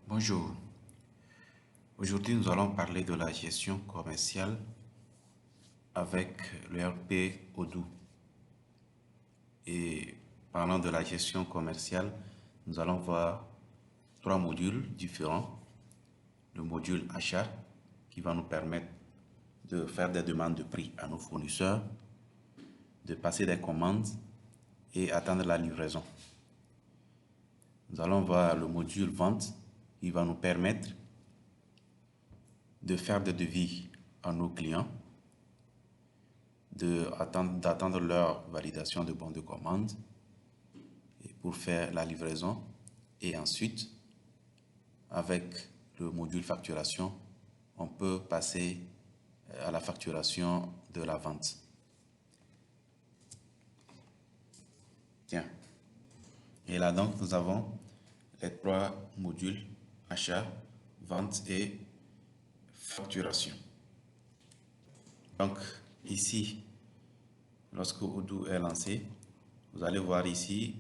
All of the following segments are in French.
Bonjour. Aujourd'hui, nous allons parler de la gestion commerciale avec le RP Odoo. Et parlant de la gestion commerciale, nous allons voir trois modules différents. Le module achat qui va nous permettre de faire des demandes de prix à nos fournisseurs, de passer des commandes et attendre la livraison. Nous allons voir le module vente qui va nous permettre de faire des devis à nos clients, d'attendre leur validation de bon de commande et pour faire la livraison. Et ensuite, avec le module facturation, on peut passer à la facturation de la vente. Tiens. Et là donc, nous avons les trois modules achat, vente et facturation. Donc, ici, lorsque Odoo est lancé, vous allez voir ici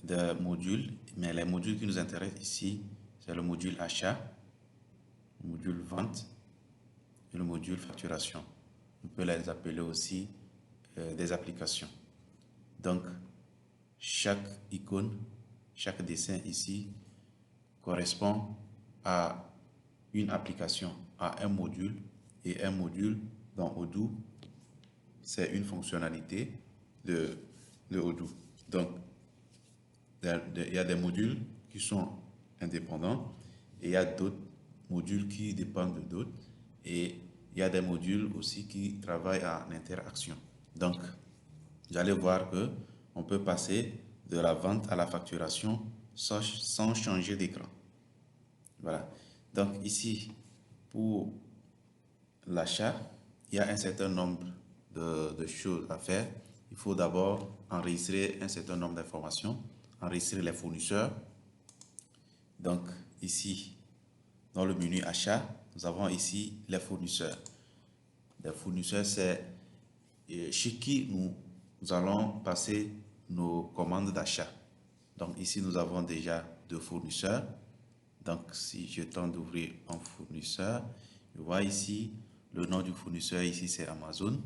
des modules, mais les modules qui nous intéressent ici, c'est le module achat, le module vente et le module facturation. On peut les appeler aussi des applications. Donc, chaque icône, chaque dessin ici correspond à une application, à un module, et un module dans Odoo, c'est une fonctionnalité de Odoo. Donc, il y a des modules qui sont indépendants et il y a d'autres modules qui dépendent de d'autres et il y a des modules aussi qui travaillent en interaction. Donc, vous allez voir que on peut passer de la vente à la facturation sans changer d'écran. Voilà. Donc ici, pour l'achat, il y a un certain nombre de choses à faire. Il faut d'abord enregistrer un certain nombre d'informations, enregistrer les fournisseurs. Donc ici, dans le menu achat, nous avons ici les fournisseurs. Les fournisseurs, c'est chez qui nous allons passer nos commandes d'achat. Donc ici, nous avons déjà deux fournisseurs. Donc si je tente d'ouvrir un fournisseur, je vois ici le nom du fournisseur, ici c'est Amazon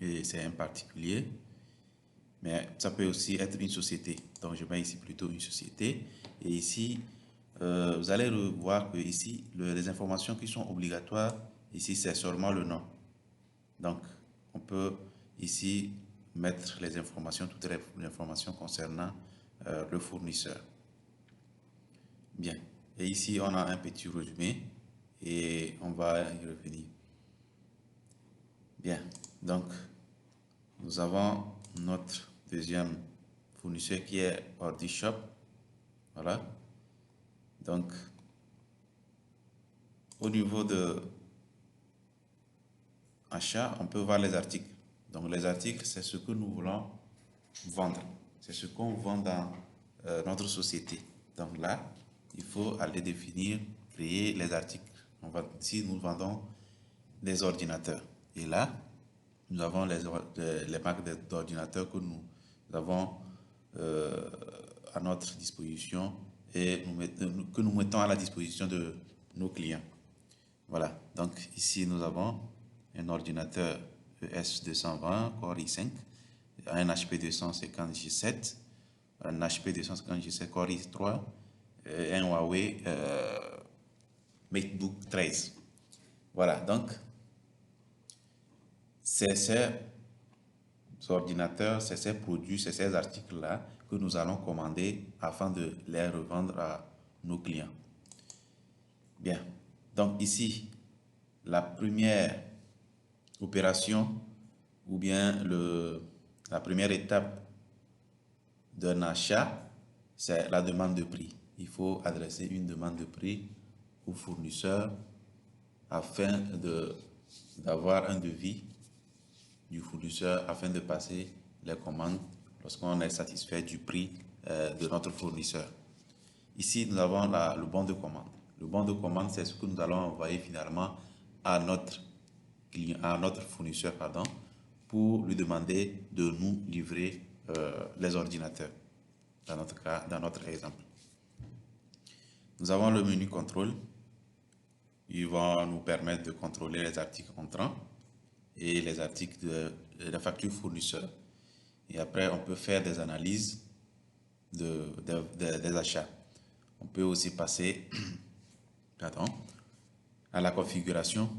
et c'est un particulier, mais ça peut aussi être une société. Donc je mets ici plutôt une société et ici vous allez voir que ici les informations qui sont obligatoires, ici c'est seulement le nom. Donc on peut ici mettre les informations, toutes les informations concernant le fournisseur. Bien, et ici on a un petit résumé et on va y revenir. Bien, donc nous avons notre deuxième fournisseur qui est OrdiShop. Voilà. Donc, au niveau de achat, on peut voir les articles. Donc, les articles, c'est ce que nous voulons vendre. C'est ce qu'on vend dans notre société. Donc là, il faut aller définir, créer les articles. Ici, nous vendons des ordinateurs. Et là, nous avons les marques d'ordinateurs que nous avons à notre disposition et que nous mettons à la disposition de nos clients. Voilà, donc ici nous avons un ordinateur ES220 Core i5, un HP 250G7, un HP 250G7 Core i3 et un Huawei MateBook 13. Voilà, donc c'est ces ordinateurs, c'est ces produits, c'est ces articles-là que nous allons commander afin de les revendre à nos clients. Bien, donc ici, la première opération ou bien la première étape d'un achat, c'est la demande de prix. Il faut adresser une demande de prix au fournisseur afin d'avoir un devis du fournisseur afin de passer les commandes lorsqu'on est satisfait du prix de notre fournisseur. Ici, nous avons le bon de commande. Le bon de commande, c'est ce que nous allons envoyer finalement à notre client, à notre fournisseur, pardon, pour lui demander de nous livrer les ordinateurs, dans notre cas, dans notre exemple. Nous avons le menu contrôle. Il va nous permettre de contrôler les articles entrants et les articles de la facture fournisseur. Et après, on peut faire des analyses des achats. On peut aussi passer pardon, à la configuration.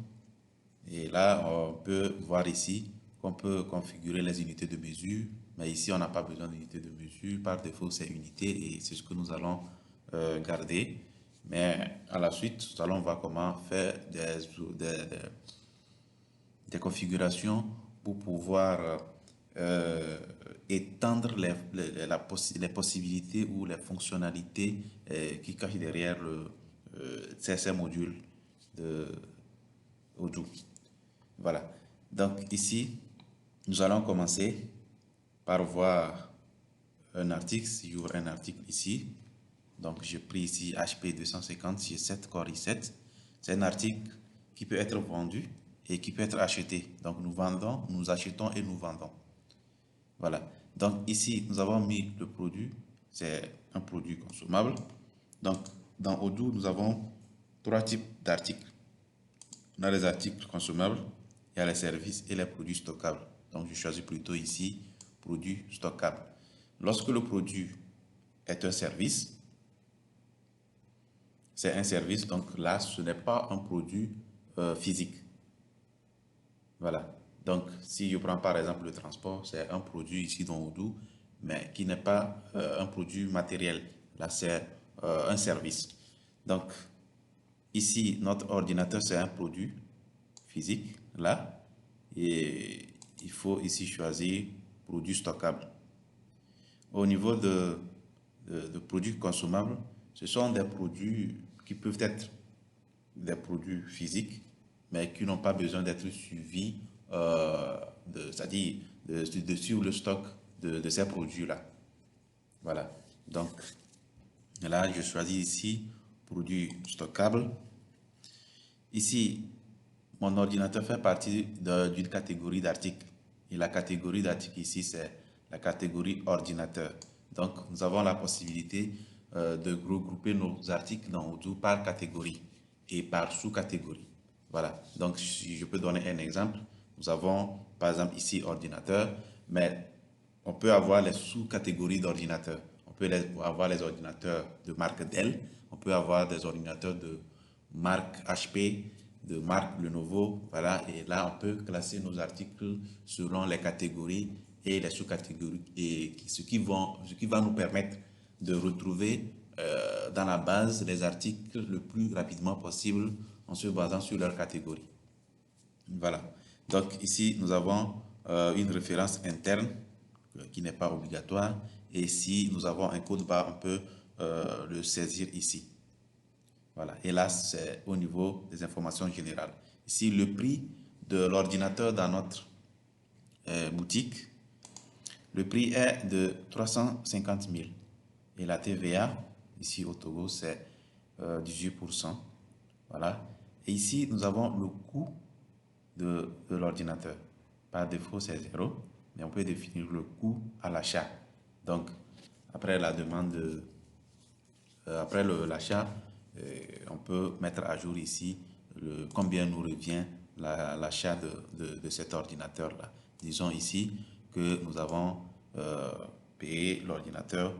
Et là, on peut voir ici qu'on peut configurer les unités de mesure. Mais ici, on n'a pas besoin d'unités de mesure. Par défaut, c'est unité et c'est ce que nous allons garder. Mais à la suite, nous allons voir comment faire des configurations pour pouvoir étendre les possibilités ou les fonctionnalités qui cachent derrière ces modules de Odoo. Voilà. Donc ici, nous allons commencer par voir un article. Si j'ouvre un article ici, donc j'ai pris ici HP 250 G7 Core i7. C'est un article qui peut être vendu et qui peut être acheté. Donc nous vendons, nous achetons et nous vendons. Voilà. Donc ici, nous avons mis le produit. C'est un produit consommable. Donc dans Odoo, nous avons trois types d'articles. On a les articles consommables, il y a les services et les produits stockables. Donc je choisis plutôt ici produit stockable. Lorsque le produit est un service, c'est un service, donc là, ce n'est pas un produit physique. Voilà. Donc, si je prends par exemple le transport, c'est un produit ici dans Odoo, mais qui n'est pas un produit matériel. Là, c'est un service. Donc, ici, notre ordinateur, c'est un produit physique, là. Et il faut ici choisir produit stockable. Au niveau de produits consommables, ce sont des produits qui peuvent être des produits physiques, mais qui n'ont pas besoin d'être suivis, c'est-à-dire de suivre le stock de ces produits-là. Voilà. Donc, là, je choisis ici produits stockables. Ici, mon ordinateur fait partie d'une catégorie d'articles. Et la catégorie d'articles ici, c'est la catégorie ordinateur. Donc, nous avons la possibilité de regrouper nos articles dans Odoo par catégorie et par sous-catégorie. Voilà. Donc, si je peux donner un exemple, nous avons par exemple ici ordinateur, mais on peut avoir les sous-catégories d'ordinateurs. On peut avoir les ordinateurs de marque Dell, on peut avoir des ordinateurs de marque HP, de marque Lenovo, voilà, et là on peut classer nos articles selon les catégories et les sous-catégories, et ce qui va nous permettre de retrouver dans la base les articles le plus rapidement possible en se basant sur leur catégorie. Voilà. Donc ici, nous avons une référence interne qui n'est pas obligatoire. Et si nous avons un code barre, on peut le saisir ici. Voilà. Et là, c'est au niveau des informations générales. Ici, le prix de l'ordinateur dans notre boutique, le prix est de 350 000. Et la TVA, ici au Togo, c'est 18%. Voilà. Et ici, nous avons le coût de l'ordinateur. Par défaut, c'est 0, mais on peut définir le coût à l'achat. Donc, après la demande, après l'achat, on peut mettre à jour ici combien nous revient l'achat de cet ordinateur-là. Disons ici que nous avons payé l'ordinateur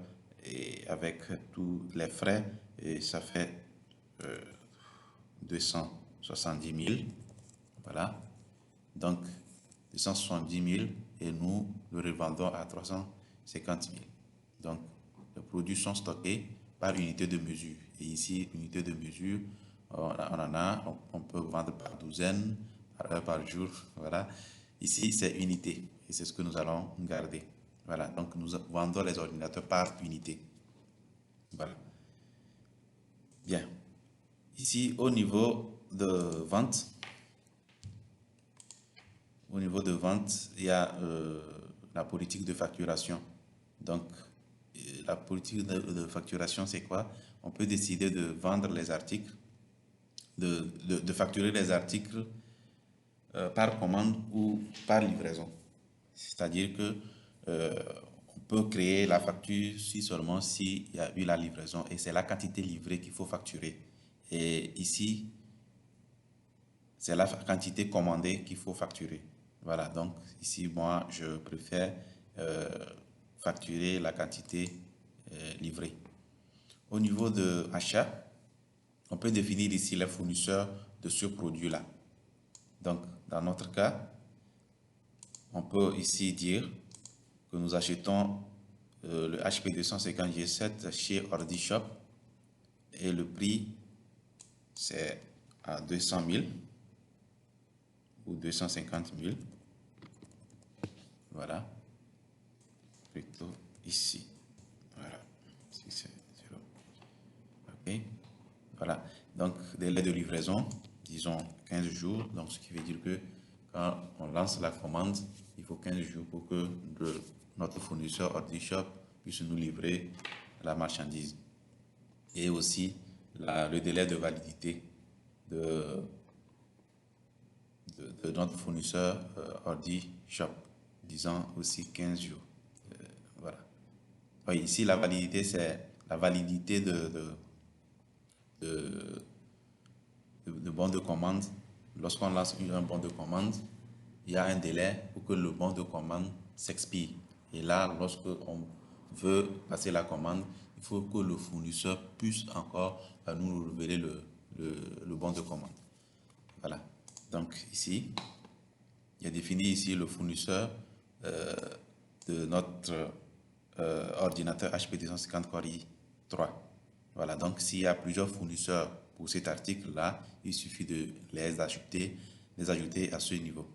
et avec tous les frais, et ça fait 270 000. Voilà. Donc, 270 000 et nous le revendons à 350 000. Donc, les produits sont stockés par unité de mesure. Et ici, unité de mesure, on peut vendre par douzaine, par heure, par jour. Voilà. Ici, c'est unité. Et c'est ce que nous allons garder. Voilà. Donc, nous vendons les ordinateurs par unité. Voilà. Bien. Ici, au niveau de vente, il y a la politique de facturation. Donc, la politique de facturation, c'est quoi? On peut décider de vendre les articles, de facturer les articles par commande ou par livraison. C'est-à-dire que peut créer la facture si seulement s'il y a eu la livraison et c'est la quantité livrée qu'il faut facturer. Et ici, c'est la quantité commandée qu'il faut facturer. Voilà, donc ici, moi, je préfère facturer la quantité livrée. Au niveau de achat, on peut définir ici les fournisseurs de ce produit-là. Donc, dans notre cas, on peut ici dire que nous achetons le HP 250 G7 chez OrdiShop et le prix c'est à 200 000 ou 250 000. Voilà, plutôt ici. Voilà, ok, voilà. Donc, délai de livraison, disons 15 jours. Donc, ce qui veut dire que quand on lance la commande, il faut 15 jours pour que notre fournisseur OrdiShop puisse nous livrer la marchandise. Et aussi le délai de validité de notre fournisseur OrdiShop, disons aussi 15 jours. Voilà. Oui, ici, la validité, c'est la validité de bon de commande. Lorsqu'on lance un bon de commande, il y a un délai pour que le bon de commande s'expire. Et là, lorsque on veut passer la commande, il faut que le fournisseur puisse encore nous révéler le bon de commande. Voilà. Donc ici, il y a défini ici le fournisseur de notre ordinateur HP 250 Core i3. Voilà, donc s'il y a plusieurs fournisseurs pour cet article-là, il suffit de les ajouter à ce niveau.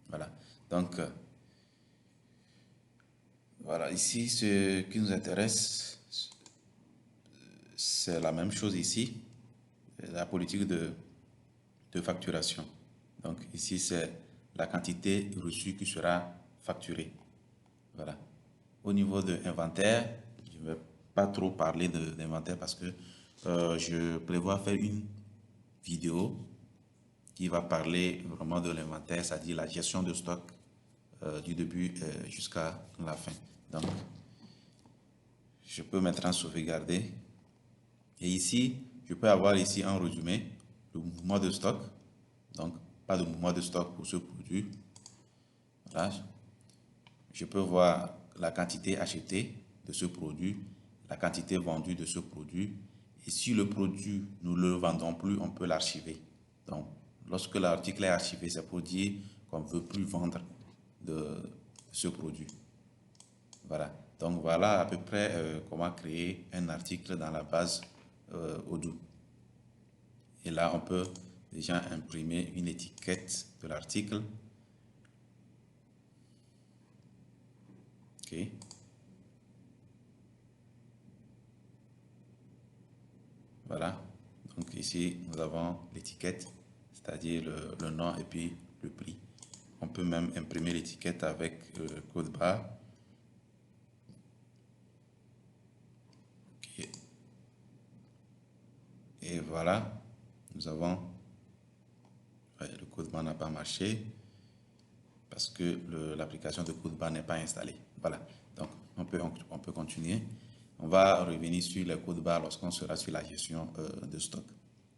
Voilà, donc voilà, ici, ce qui nous intéresse, c'est la même chose ici, la politique de facturation. Donc ici, c'est la quantité reçue qui sera facturée. Voilà. Au niveau de l'inventaire, je ne vais pas trop parler d'inventaire parce que je prévois faire une vidéo qui va parler vraiment de l'inventaire, c'est-à-dire la gestion de stock du début jusqu'à la fin. Donc, je peux maintenant sauvegarder. Et ici, je peux avoir ici un résumé, le mouvement de stock. Donc, pas de mouvement de stock pour ce produit. Voilà. Je peux voir la quantité achetée de ce produit, la quantité vendue de ce produit. Et si le produit, nous ne le vendons plus, on peut l'archiver. Donc, lorsque l'article est archivé, c'est pour dire qu'on ne veut plus vendre de ce produit. Voilà. Donc, voilà à peu près comment créer un article dans la base Odoo. Et là, on peut déjà imprimer une étiquette de l'article. OK. Voilà. Donc ici, nous avons l'étiquette, c'est-à-dire le nom et puis le prix. On peut même imprimer l'étiquette avec le code barre. Okay. Et voilà, nous avons... Ouais, le code barre n'a pas marché parce que l'application de code barre n'est pas installée. Voilà, donc on peut continuer. On va revenir sur le code barre lorsqu'on sera sur la gestion de stock.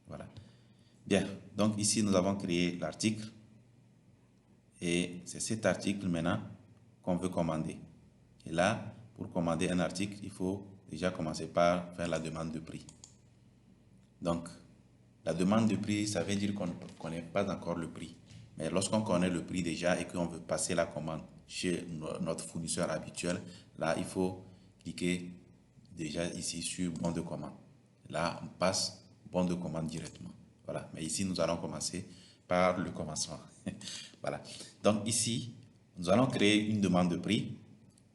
Voilà. Bien, donc ici nous avons créé l'article et c'est cet article maintenant qu'on veut commander. Et là, pour commander un article, il faut déjà commencer par faire la demande de prix. Donc, la demande de prix, ça veut dire qu'on ne connaît pas encore le prix. Mais lorsqu'on connaît le prix déjà et qu'on veut passer la commande chez notre fournisseur habituel, là, il faut cliquer déjà ici sur bon de commande. Là, on passe bon de commande directement. Voilà. Mais ici, nous allons commencer par le commencement. Voilà. Donc ici, nous allons créer une demande de prix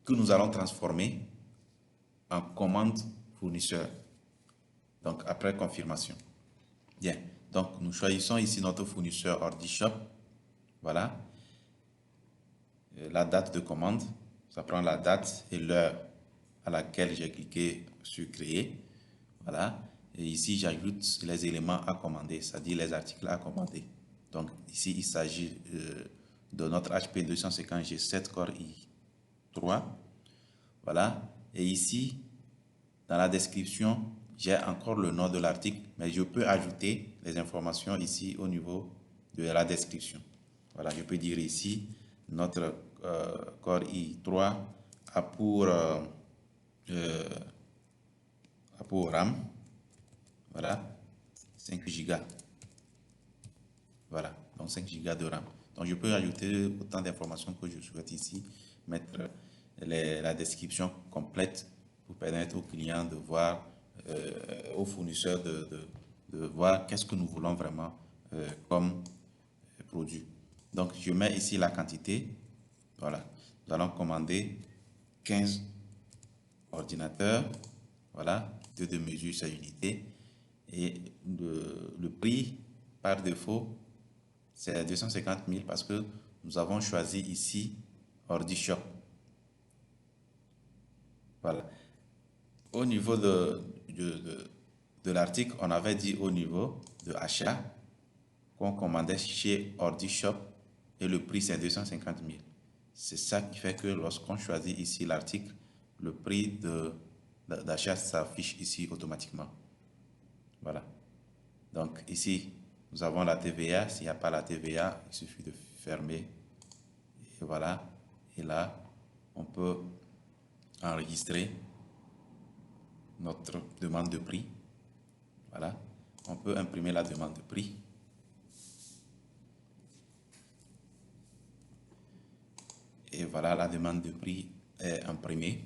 que nous allons transformer en commande fournisseur. Donc après confirmation. Bien. Donc nous choisissons ici notre fournisseur OrdiShop. Voilà. La date de commande. Ça prend la date et l'heure à laquelle j'ai cliqué sur créer. Voilà. Et ici, j'ajoute les éléments à commander, c'est-à-dire les articles à commander. Donc ici, il s'agit de notre HP 250 G7 Core i3. Voilà. Et ici, dans la description, j'ai encore le nom de l'article, mais je peux ajouter les informations ici au niveau de la description. Voilà, je peux dire ici, notre Core i3 a pour RAM, voilà, 5 Go. Voilà, donc 5 Go de RAM. Donc je peux ajouter autant d'informations que je souhaite ici, mettre la description complète pour permettre aux clients de voir, aux fournisseurs de voir qu'est-ce que nous voulons vraiment comme produit. Donc je mets ici la quantité. Voilà, nous allons commander 15 ordinateurs. Voilà, 2 de mesure, c'est unité. Et le prix par défaut, c'est 250 000 parce que nous avons choisi ici OrdiShop. Voilà. Au niveau de l'article, on avait dit au niveau de achat qu'on commandait chez OrdiShop et le prix c'est 250 000. C'est ça qui fait que lorsqu'on choisit ici l'article, le prix d'achat s'affiche ici automatiquement. Voilà. Donc ici, nous avons la TVA. S'il n'y a pas la TVA, il suffit de fermer. Et voilà. Et là, on peut enregistrer notre demande de prix. Voilà. On peut imprimer la demande de prix. Et voilà, la demande de prix est imprimée.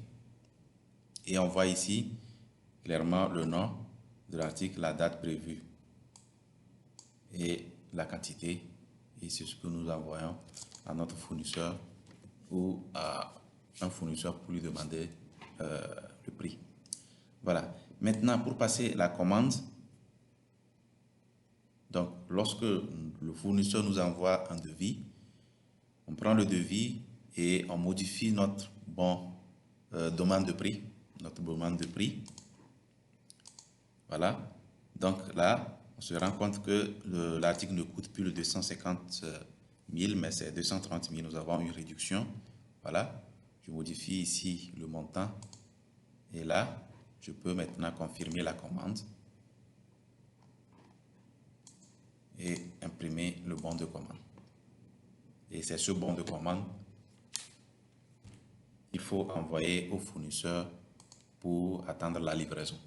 Et on voit ici clairement le nom de l'article, la date prévue et la quantité. Et c'est ce que nous envoyons à notre fournisseur ou à un fournisseur pour lui demander le prix. Voilà. Maintenant, pour passer la commande, donc lorsque le fournisseur nous envoie un devis, on prend le devis et on modifie notre demande de prix, notre demande de prix. Voilà. Donc là, on se rend compte que l'article ne coûte plus le 250 000, mais c'est 230 000. Nous avons une réduction. Voilà. Je modifie ici le montant. Et là, je peux maintenant confirmer la commande et imprimer le bon de commande. Et c'est ce bon de commande qu'il faut envoyer au fournisseur pour attendre la livraison.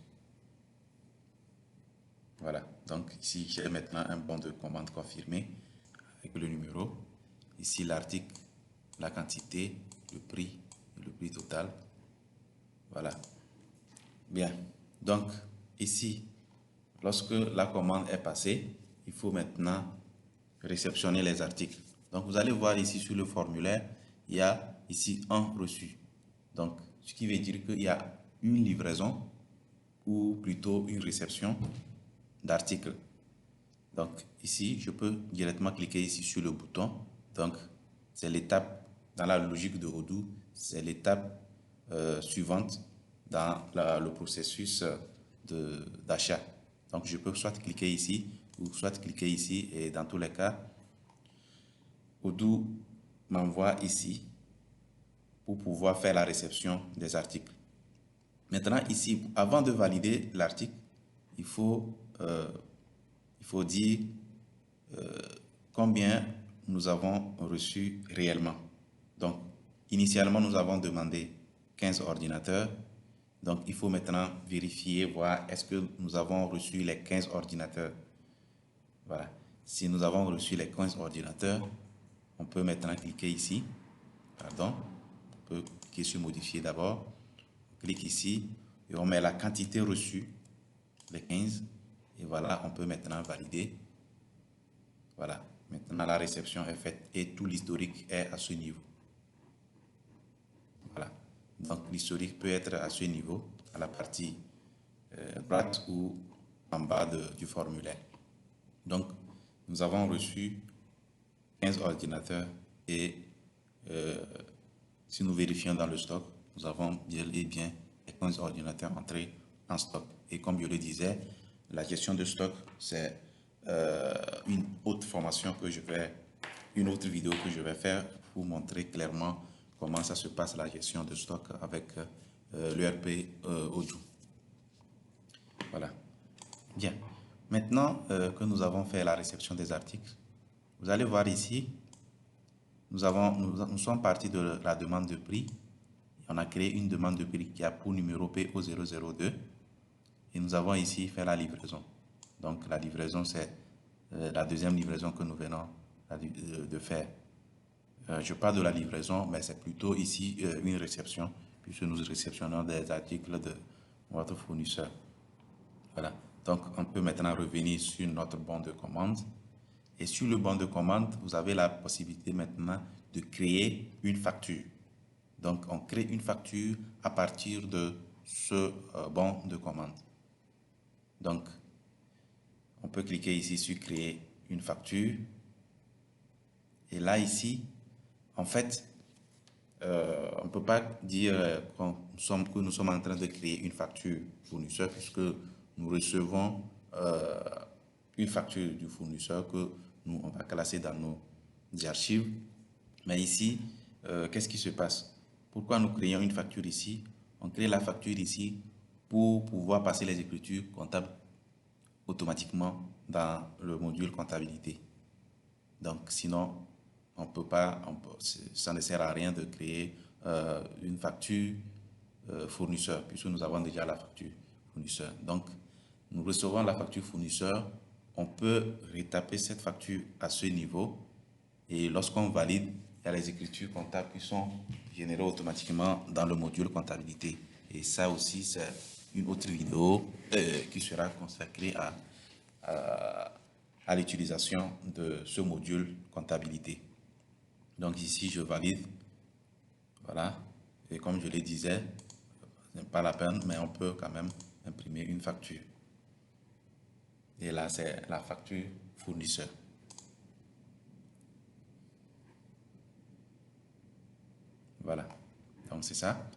Voilà, donc ici j'ai maintenant un bon de commande confirmé avec le numéro. Ici l'article, la quantité, le prix et le prix total. Voilà. Bien, donc ici, lorsque la commande est passée, il faut maintenant réceptionner les articles. Donc vous allez voir ici sur le formulaire, il y a ici un reçu. Donc ce qui veut dire qu'il y a une livraison ou plutôt une réception d'articles. Donc ici, je peux directement cliquer ici sur le bouton. Donc c'est l'étape dans la logique de Odoo, c'est l'étape suivante dans le processus d'achat. Donc je peux soit cliquer ici ou soit cliquer ici et dans tous les cas, Odoo m'envoie ici pour pouvoir faire la réception des articles. Maintenant ici, avant de valider l'article, il faut dire combien nous avons reçu réellement. Donc, initialement, nous avons demandé 15 ordinateurs. Donc, il faut maintenant vérifier, voir est-ce que nous avons reçu les 15 ordinateurs. Voilà. Si nous avons reçu les 15 ordinateurs, on peut maintenant cliquer ici. Pardon. On peut cliquer sur modifier d'abord. On clique ici et on met la quantité reçue, les 15. Et voilà, on peut maintenant valider. Voilà, maintenant la réception est faite et tout l'historique est à ce niveau. Voilà, donc l'historique peut être à ce niveau, à la partie droite ou en bas du formulaire. Donc, nous avons reçu 15 ordinateurs et si nous vérifions dans le stock, nous avons bien et bien les 15 ordinateurs entrés en stock. Et comme je le disais, la gestion de stock, c'est une autre formation que une autre vidéo que je vais faire pour montrer clairement comment ça se passe la gestion de stock avec l'ERP Odoo. Voilà. Bien. Maintenant que nous avons fait la réception des articles, vous allez voir ici, nous sommes partis de la demande de prix. On a créé une demande de prix qui a pour numéro PO002 et nous avons ici fait la livraison. Donc la livraison, c'est la deuxième livraison que nous venons de faire. Je parle de la livraison, mais c'est plutôt ici une réception, puisque nous réceptionnons des articles de votre fournisseur. Voilà. Donc, on peut maintenant revenir sur notre bon de commande. Et sur le bon de commande, vous avez la possibilité maintenant de créer une facture. Donc, on crée une facture à partir de ce bon de commande. Donc, on peut cliquer ici sur créer une facture. Et là, ici, en fait, on ne peut pas dire que nous sommes en train de créer une facture fournisseur puisque nous recevons une facture du fournisseur que nous, on va classer dans nos archives. Mais ici, qu'est-ce qui se passe? Pourquoi nous créons une facture ici? On crée la facture ici pour pouvoir passer les écritures comptables automatiquement dans le module comptabilité. Donc, sinon, on peut pas, ça ne sert à rien de créer une facture fournisseur, puisque nous avons déjà la facture fournisseur. Donc, nous recevons la facture fournisseur, on peut retaper cette facture à ce niveau et lorsqu'on valide, il y a les écritures comptables qui sont générées automatiquement dans le module comptabilité. Et ça aussi, c'est une autre vidéo qui sera consacrée à l'utilisation de ce module comptabilité. Donc ici, je valide. Voilà. Et comme je le disais, ce n'est pas la peine, mais on peut quand même imprimer une facture. Et là, c'est la facture fournisseur. Voilà. Donc, c'est ça.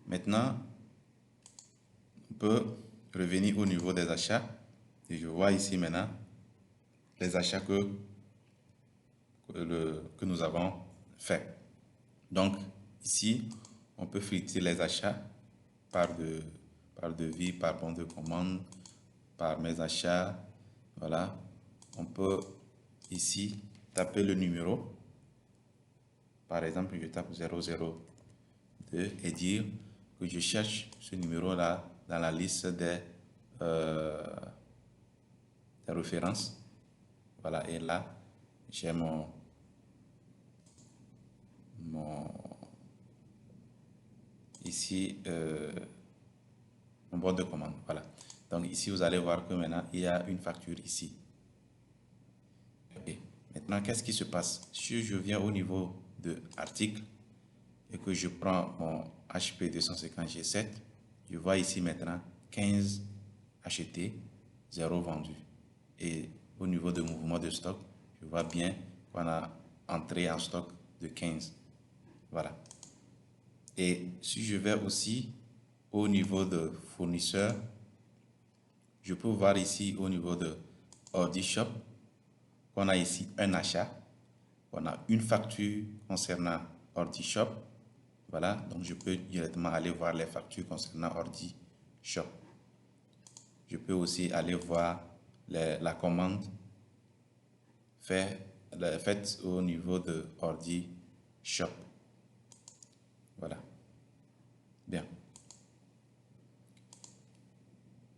Maintenant, on peut revenir au niveau des achats. Et je vois ici maintenant les achats que nous avons fait. Donc, ici, on peut filtrer les achats par devis, par bon de commande, par mes achats. Voilà. On peut ici taper le numéro. Par exemple, je tape 002 et dire que je cherche ce numéro-là dans la liste des références. Voilà. Et là, j'ai ici mon bon de commande. Voilà. Donc ici, vous allez voir que maintenant, il y a une facture ici. Okay. Maintenant, qu'est-ce qui se passe? Si je viens au niveau de article et que je prends mon HP 250G7, je vois ici maintenant 15 achetés, 0 vendu. Et au niveau de mouvement de stock, je vois bien qu'on a entré en stock de 15. Voilà. Et si je vais aussi au niveau de fournisseur, je peux voir ici au niveau de Ordi Shop qu'on a ici un achat, on a une facture concernant Ordi Shop. Voilà, donc je peux directement aller voir les factures concernant Ordi Shop. Je peux aussi aller voir la commande faite au niveau de Ordi Shop. Voilà. Bien.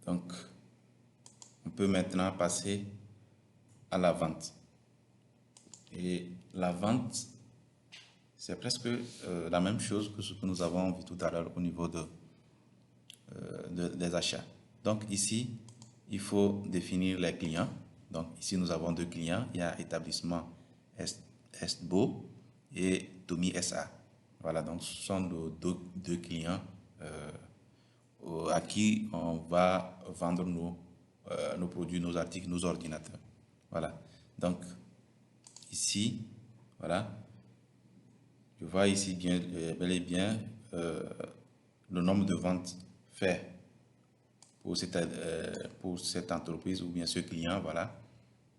Donc, on peut maintenant passer à la vente. Et la vente, c'est presque la même chose que ce que nous avons vu tout à l'heure au niveau des achats. Donc ici, il faut définir les clients. Donc ici, nous avons deux clients. Il y a établissement Estbo et Tomi SA. Voilà, donc ce sont nos deux clients à qui on va vendre nos produits, nos articles, nos ordinateurs. Voilà, donc ici, voilà, je vois ici bien, bel et bien le nombre de ventes fait pour cette entreprise ou bien ce client, voilà,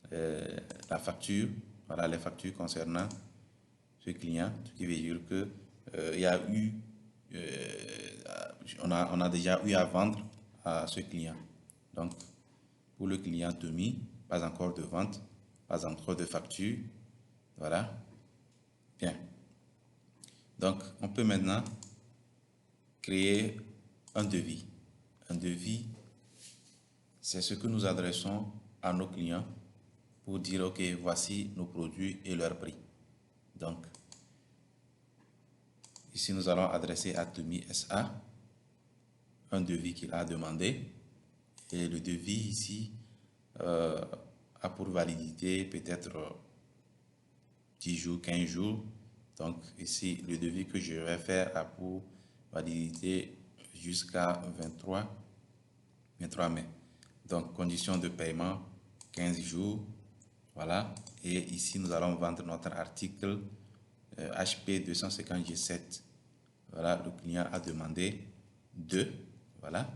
la facture, voilà les factures concernant ce client, ce qui veut dire que il y a eu, on a déjà eu à vendre à ce client. Donc, pour le client Tommy, pas encore de vente, pas encore de facture. Voilà. Bien. Donc, on peut maintenant créer un devis. Un devis, c'est ce que nous adressons à nos clients pour dire, OK, voici nos produits et leur prix. Donc, ici, nous allons adresser à Tommy SA un devis qu'il a demandé. Et le devis ici a pour validité peut-être 10 jours, 15 jours. Donc ici, le devis que je vais faire a pour validité jusqu'à 23 mai. Donc, condition de paiement, 15 jours. Voilà. Et ici, nous allons vendre notre article HP 250G7. Voilà, le client a demandé 2. Voilà.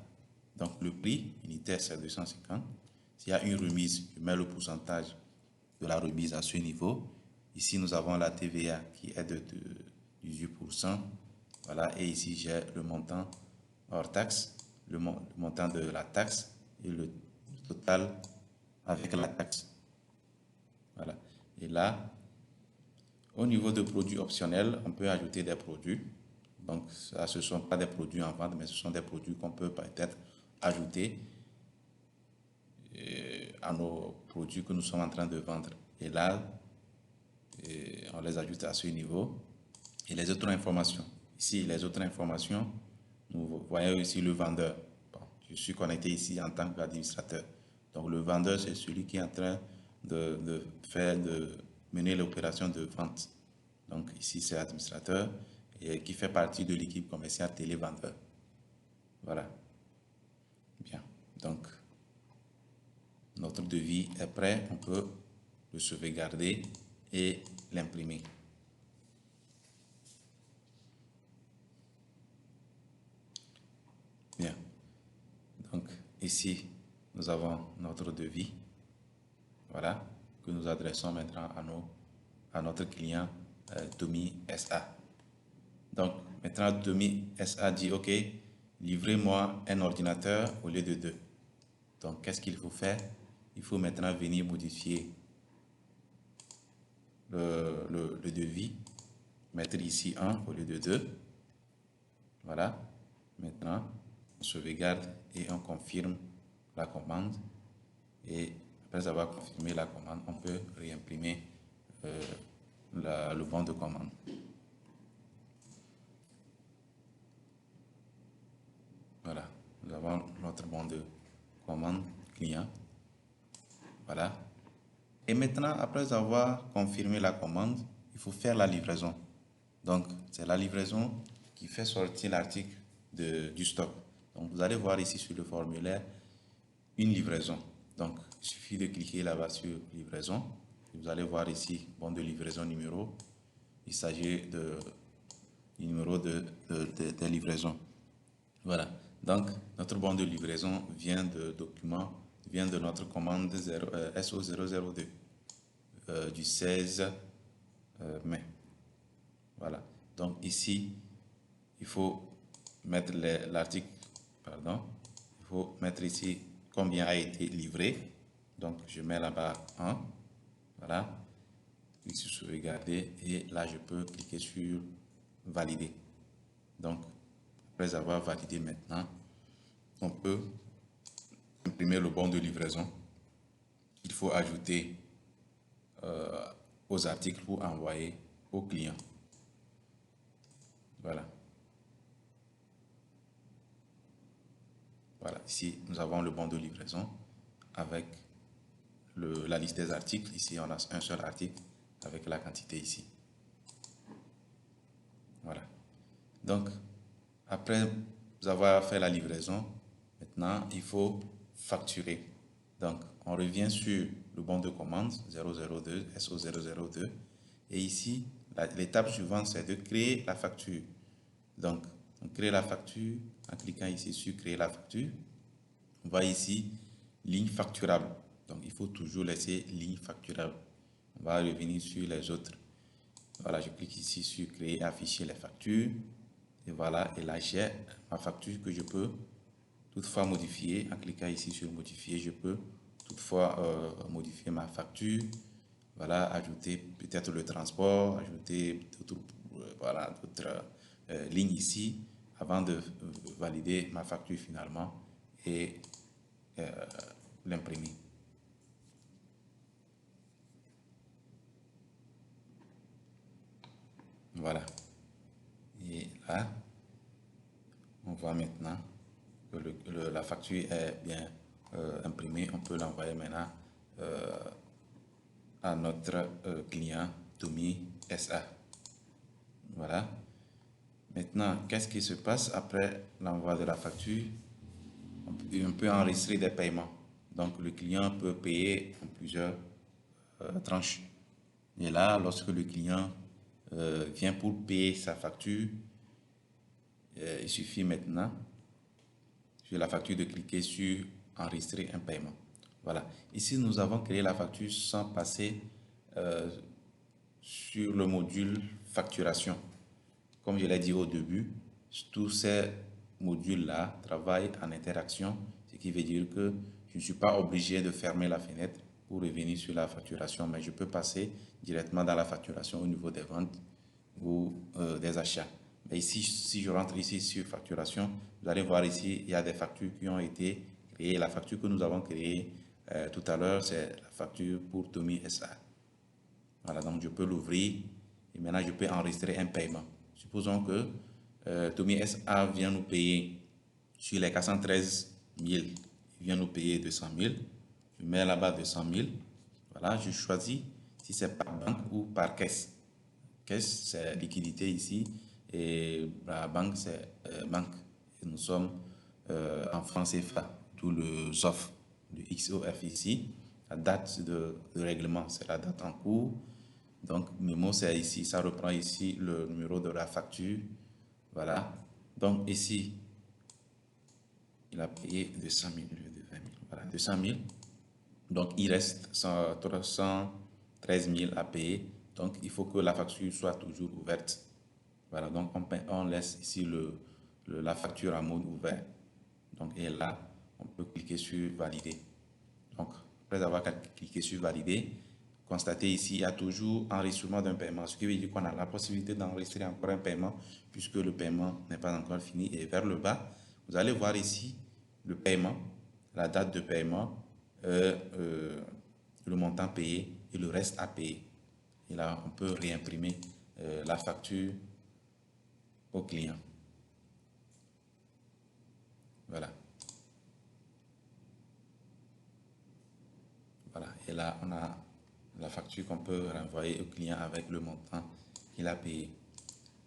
Donc, le prix unitaire, c'est 250. S'il y a une remise, je mets le pourcentage de la remise à ce niveau. Ici, nous avons la TVA qui est de 18%. Voilà. Et ici, j'ai le montant hors taxe, le montant de la taxe et le total avec la taxe. Voilà. Et là, au niveau de produits optionnels, on peut ajouter des produits. Donc, ça, ce ne sont pas des produits en vente, mais ce sont des produits qu'on peut peut-être ajouter à nos produits que nous sommes en train de vendre. Et là, on les ajoute à ce niveau. Et les autres informations. Ici, les autres informations, nous voyons ici le vendeur. Bon, je suis connecté ici en tant qu'administrateur. Donc, le vendeur, c'est celui qui est en train de mener l'opération de vente. Donc, ici, c'est l'administrateur et qui fait partie de l'équipe commerciale télévendeur. Voilà. Bien. Donc, notre devis est prêt. On peut le sauvegarder et l'imprimer. Bien. Donc, ici, nous avons notre devis. Voilà. Que nous adressons maintenant à notre client Tommy SA. Donc, maintenant, Tommy SA dit, OK, livrez-moi un ordinateur au lieu de 2. Donc, qu'est-ce qu'il faut faire? Il faut maintenant venir modifier le devis, mettre ici 1 au lieu de 2. Voilà. Maintenant, on sauvegarde et on confirme la commande. Et après avoir confirmé la commande, on peut réimprimer le bon de commande. Voilà, nous avons notre bon de commande client. Voilà. Et maintenant, après avoir confirmé la commande, il faut faire la livraison. Donc, c'est la livraison qui fait sortir l'article du stock. Donc, vous allez voir ici sur le formulaire une livraison. Donc, il suffit de cliquer là-bas sur livraison. Vous allez voir ici, bon de livraison numéro. Il s'agit du numéro de livraison. Voilà. Donc, notre bon de livraison vient de notre commande SO002 du 16 mai. Voilà. Donc, ici, il faut mettre l'article, pardon, il faut mettre ici combien a été livré. Donc, je mets là-bas 1. Voilà. Clique sur sauvegarder et là, je peux cliquer sur valider. Donc, après avoir validé maintenant, on peut imprimer le bon de livraison. Il faut ajouter aux articles pour envoyer au client. Voilà. Voilà, ici, nous avons le bon de livraison avec la liste des articles. Ici, on a un seul article avec la quantité ici. Voilà. Donc, après avoir fait la livraison, maintenant, il faut facturer. Donc, on revient sur le bon de commande 002, SO002. Et ici, l'étape suivante, c'est de créer la facture. Donc, on crée la facture en cliquant ici sur créer la facture. On va ici, ligne facturable. Donc, il faut toujours laisser ligne facturable. On va revenir sur les autres. Voilà, je clique ici sur créer et afficher les factures. Et voilà, et là j'ai ma facture que je peux toutefois modifier. En cliquant ici sur modifier, je peux toutefois modifier ma facture. Voilà, ajouter peut-être le transport, ajouter d'autres voilà, lignes ici avant de valider ma facture finalement et l'imprimer. Voilà. Et là, on voit maintenant que la facture est bien imprimée. On peut l'envoyer maintenant à notre client Tomy SA. Voilà. Maintenant, qu'est-ce qui se passe après l'envoi de la facture? On peut enregistrer des paiements. Donc, le client peut payer en plusieurs tranches. Et là, lorsque le client vient pour payer sa facture, il suffit maintenant sur la facture de cliquer sur enregistrer un paiement. Voilà. Ici, nous avons créé la facture sans passer sur le module facturation. Comme je l'ai dit au début, tous ces modules-là travaillent en interaction, ce qui veut dire que je ne suis pas obligé de fermer la fenêtre pour revenir sur la facturation, mais je peux passer directement dans la facturation au niveau des ventes ou des achats. Mais ici, si je rentre ici sur facturation, vous allez voir ici, il y a des factures qui ont été créées. La facture que nous avons créée tout à l'heure, c'est la facture pour Tomy SA. Voilà, donc je peux l'ouvrir et maintenant je peux enregistrer un paiement. Supposons que Tomy SA vient nous payer sur les 413 000, il vient nous payer 200 000. Je mets là-bas 200 000. Voilà, je choisis si c'est par banque ou par caisse. Caisse, c'est liquidité ici et la banque, c'est banque. Et nous sommes en francs CFA, d'où le ZOF, le XOF ici. La date de règlement, c'est la date en cours. Donc, mémo, c'est ici, ça reprend ici le numéro de la facture. Voilà. Donc, ici, il a payé 200 000 au lieu de 20 000. Voilà, 200 000. Donc, il reste 313 000 à payer. Donc, il faut que la facture soit toujours ouverte. Voilà, donc on laisse ici la facture en mode ouvert. Donc, et là, on peut cliquer sur valider. Donc, après avoir cliqué sur valider, constatez ici, il y a toujours enregistrement d'un paiement, ce qui veut dire qu'on a la possibilité d'enregistrer encore un paiement puisque le paiement n'est pas encore fini. Et vers le bas, vous allez voir ici le paiement, la date de paiement, le montant payé et le reste à payer. Et là, on peut réimprimer la facture au client. Voilà. Voilà. Et là, on a la facture qu'on peut renvoyer au client avec le montant qu'il a payé.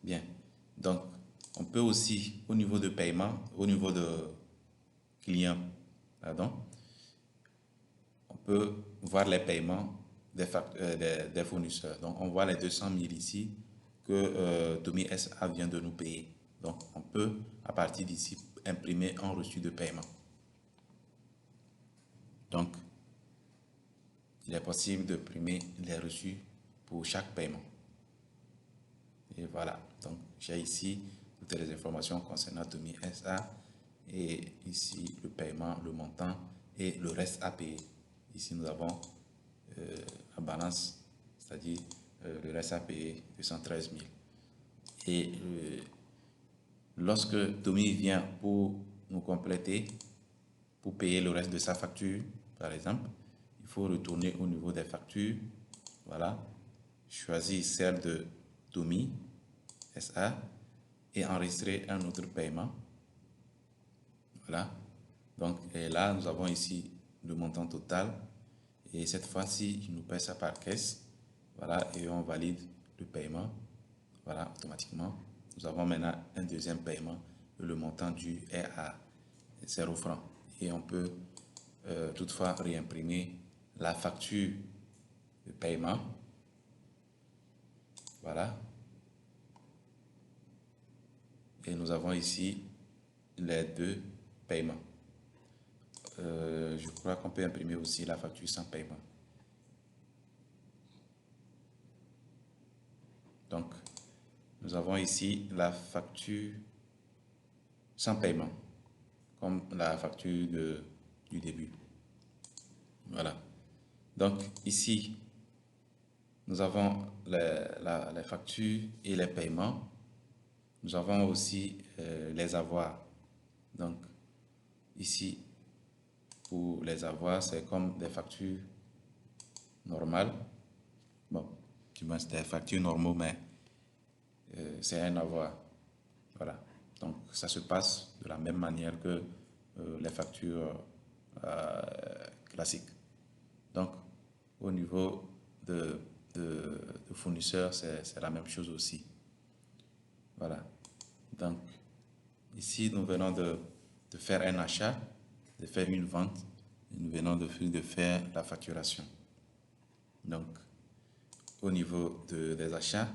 Bien. Donc, on peut aussi, au niveau de paiement, au niveau de client, pardon, on peut voir les paiements des fournisseurs. Donc, on voit les 200 000 ici que Tomy SA vient de nous payer. Donc, on peut, à partir d'ici, imprimer un reçu de paiement. Donc, il est possible d'imprimer les reçus pour chaque paiement. Et voilà, donc j'ai ici toutes les informations concernant Tomy SA et ici le paiement, le montant et le reste à payer. Ici nous avons la balance, c'est-à-dire le reste à payer 213 000. Et lorsque Tomy vient pour nous compléter, pour payer le reste de sa facture, par exemple, il faut retourner au niveau des factures. Voilà, choisir celle de Tomy SA et enregistrer un autre paiement. Voilà. Donc, et là, nous avons ici le montant total. Et cette fois-ci, il nous paye ça par caisse. Voilà, et on valide le paiement. Voilà, automatiquement. Nous avons maintenant un deuxième paiement. Le montant dû est à 0 francs. Et on peut toutefois réimprimer la facture de paiement. Voilà. Et nous avons ici les deux paiements. Je crois qu'on peut imprimer aussi la facture sans paiement. nous avons ici la facture sans paiement, comme la facture du début. Voilà. Donc ici, nous avons les factures et les paiements. Nous avons aussi les avoirs. Donc ici, pour les avoirs, c'est comme des factures normales. Bon, du moins, c'est des factures normaux, mais c'est un avoir. Voilà. Donc ça se passe de la même manière que les factures classiques. Donc au niveau de fournisseurs, c'est la même chose aussi. Voilà. Donc ici, nous venons de faire un achat, de faire une vente, et nous venons de faire la facturation. Donc au niveau des achats,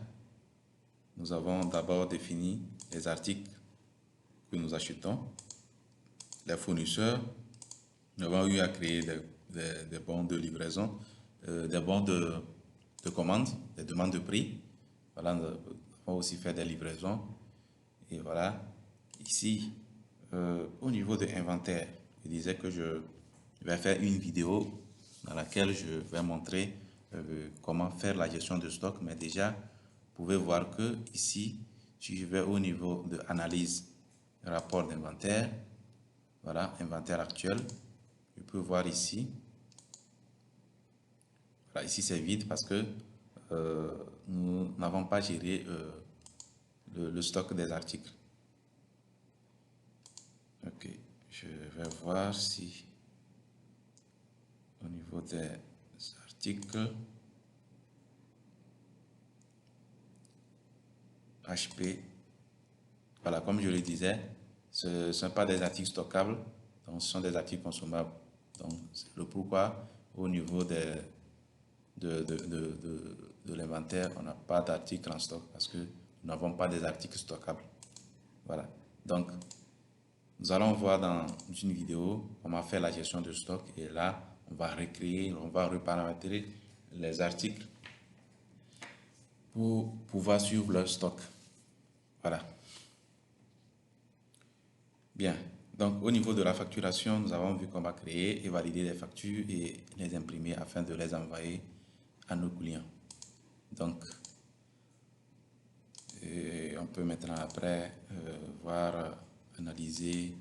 nous avons d'abord défini les articles que nous achetons, les fournisseurs. Nous avons eu à créer des bons de livraison, des bons de commande, des demandes de prix. Voilà, nous avons aussi fait des livraisons. Et voilà, ici, au niveau de l'inventaire, je disais que je vais faire une vidéo dans laquelle je vais montrer comment faire la gestion de stock. Mais déjà, vous pouvez voir que ici, si je vais au niveau de analyse, rapport d'inventaire, voilà, inventaire actuel, je peux voir ici. Voilà, ici c'est vide parce que nous n'avons pas géré le stock des articles. Ok, je vais voir si au niveau des articles HP, voilà, comme je le disais, ce ne sont pas des articles stockables, donc ce sont des articles consommables. Donc c'est le pourquoi au niveau de l'inventaire, on n'a pas d'articles en stock parce que nous n'avons pas des articles stockables. Voilà, donc nous allons voir dans une vidéo comment faire la gestion de stock et là, on va recréer, on va reparamétrer les articles pour pouvoir suivre leur stock. Voilà. Bien. Donc, au niveau de la facturation, nous avons vu qu'on va créer et valider les factures et les imprimer afin de les envoyer à nos clients. Donc, on peut maintenant après voir, analyser,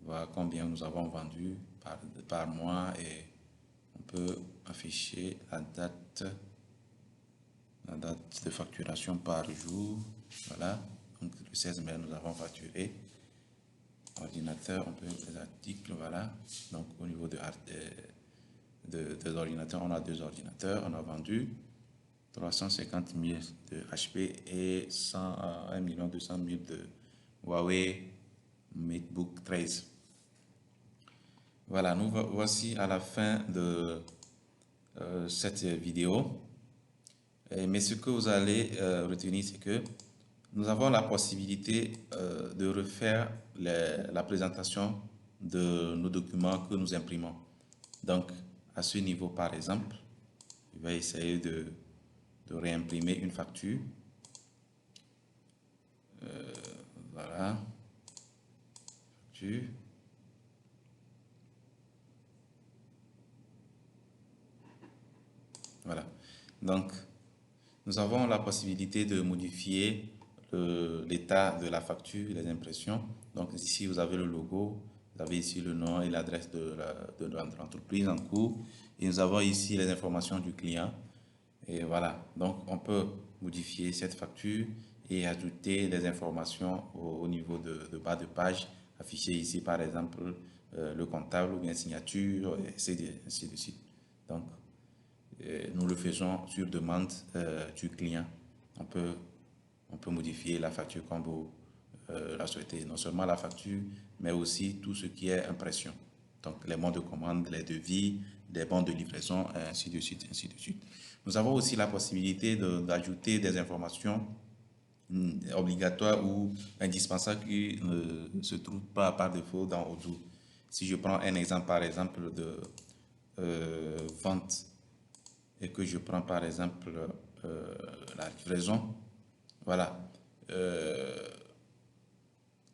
voir combien nous avons vendu par mois et on peut afficher la date de facturation par jour. Voilà, donc le 16 mai, nous avons facturé. Ordinateur, on peut les articles, voilà. Donc au niveau des ordinateurs, on a 2 ordinateurs, on a vendu 350 000 de HP et 1 200 000 de Huawei MateBook 13. Voilà, nous voici à la fin de cette vidéo. Mais ce que vous allez retenir, c'est que nous avons la possibilité de refaire la présentation de nos documents que nous imprimons. Donc, à ce niveau, par exemple, je vais essayer de réimprimer une facture. Voilà. Facture. Voilà. Donc, nous avons la possibilité de modifier l'état de la facture, les impressions. Donc ici, vous avez le logo, vous avez ici le nom et l'adresse de l'entreprise en cours. Et nous avons ici les informations du client. Et voilà, donc on peut modifier cette facture et ajouter les informations au niveau de bas de page, afficher ici par exemple le comptable ou bien signature, et ainsi de suite. Donc, nous le faisons sur demande du client. On peut modifier la facture comme vous la souhaitez. Non seulement la facture, mais aussi tout ce qui est impression. Donc les bons de commande, les devis, les bons de livraison, ainsi de suite, ainsi de suite. Nous avons aussi la possibilité d'ajouter des informations obligatoires ou indispensables qui ne se trouvent pas par défaut dans Odoo. Si je prends un exemple, par exemple, de vente et que je prends par exemple la livraison, voilà.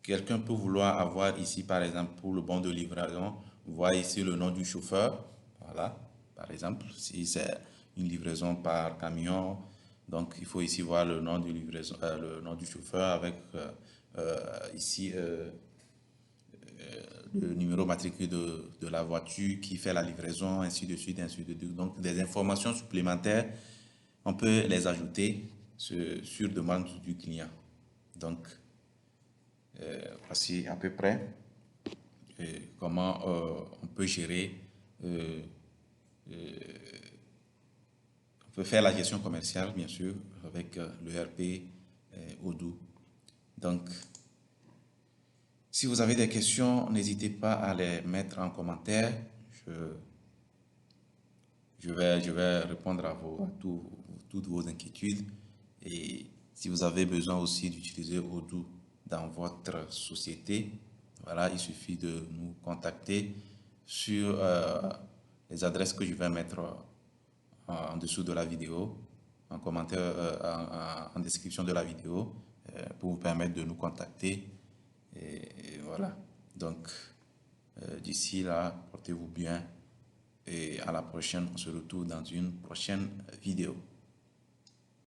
Quelqu'un peut vouloir avoir ici, par exemple, pour le bon de livraison, vous voyez ici le nom du chauffeur. Voilà, par exemple, si c'est une livraison par camion, donc il faut ici voir le nom du livraison, le nom du chauffeur avec ici le numéro matricule de la voiture qui fait la livraison, ainsi de suite, ainsi de suite. Donc des informations supplémentaires, on peut les ajouter sur demande du client. Donc, voici à peu près comment on peut gérer, euh, on peut faire la gestion commerciale, bien sûr, avec le RP Odoo. Donc, si vous avez des questions, n'hésitez pas à les mettre en commentaire. Je, je vais répondre à toutes vos inquiétudes. Et si vous avez besoin aussi d'utiliser Odoo dans votre société, voilà, il suffit de nous contacter sur les adresses que je vais mettre en dessous de la vidéo, en commentaire, en description de la vidéo, pour vous permettre de nous contacter. Et voilà. Donc, d'ici là, portez-vous bien et à la prochaine. On se retrouve dans une prochaine vidéo.